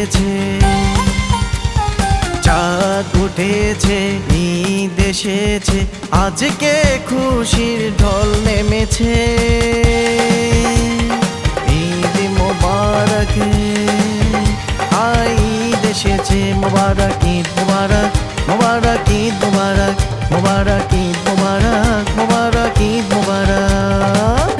উঠেছে, চাঁদ উঠেছে, ঈদ এসেছে, আজকে খুশির ঢল নেমেছে। ঈদ মোবারক, ঈদ এসেছে, মোবারক ঈদ মোবারক, মোবারক ঈদ মোবারক, মোবারক ঈদ মোবারক, মোবারক ঈদ মোবারক।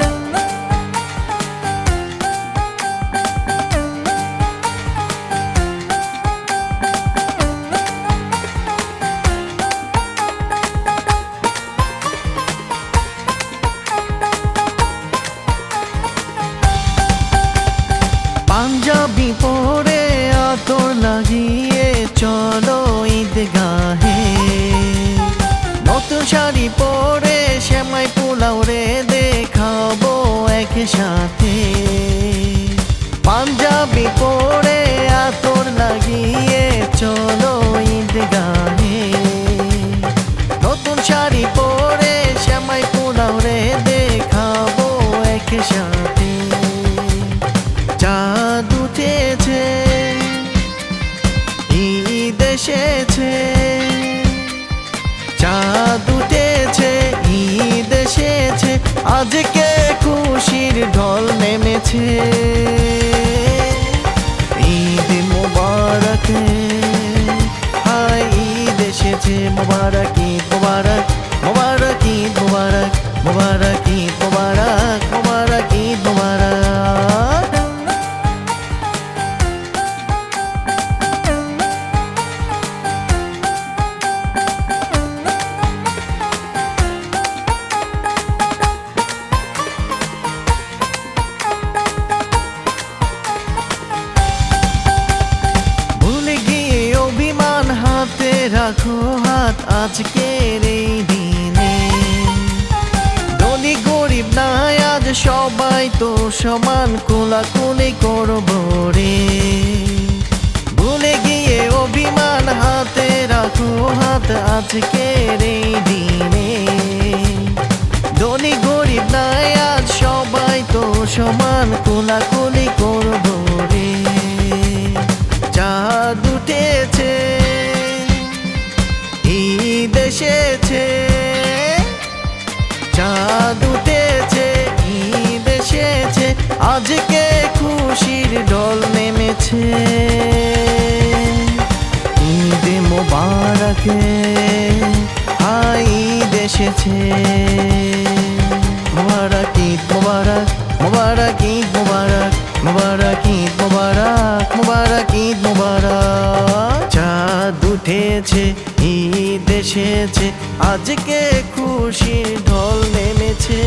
পাঞ্জাবি পরে আতর লাগিয়ে চলো ঈদগাহে, নতুন শাড়ি পরে সেমাই পোলাও রে দেখাবো একসাথে। পাঞ্জাবি পরে আতর লাগিয়ে চলো ঈদগাহে, নতুন শাড়ি পরে সেমাই পোলাও রে দেখাবো একসাথে। চাঁদ উঠেছে, ঈদ এসেছে, চাঁদ উঠেছে, ঈদ এসেছে, আজকে খুশির ঢল নেমেছে। ঈদ মোবারক, ঈদ এসেছে, মোবারক ঈদ মোবারক, মোবারক ঈদ মোবারক, মোবারক ঈদ মোবারক, মোবারক ঈদ মোবারক। রাখো হাত আজকের এই দিনে, ধনী গরিব নাই আজ সবাই তো সমান, কোলাকুলি করবো রে। ভুলে গিয়ে অভিমান, হাতে রাখো হাত আজকের এই দিনে, ধনী গরিব নাই আজ সবাই তো সমান, কোলাকুলি করবো রে। চাঁদ উঠেছে, ঈদ এসেছে, চাঁদ উঠেছে, ঈদ এসেছে, আজকে খুশির ঢল নেমেছে। ঈদ মোবারক, ঈদ এসেছে, মোবারক ঈদ মোবারক, মোবারক ঈদ মোবারক, মোবারক ঈদ মোবারক, মোবারক ঈদ মোবারক। চাঁদ উঠেছে, ঈদ এসেছে, আজকে খুশির ঢল নেমেছে।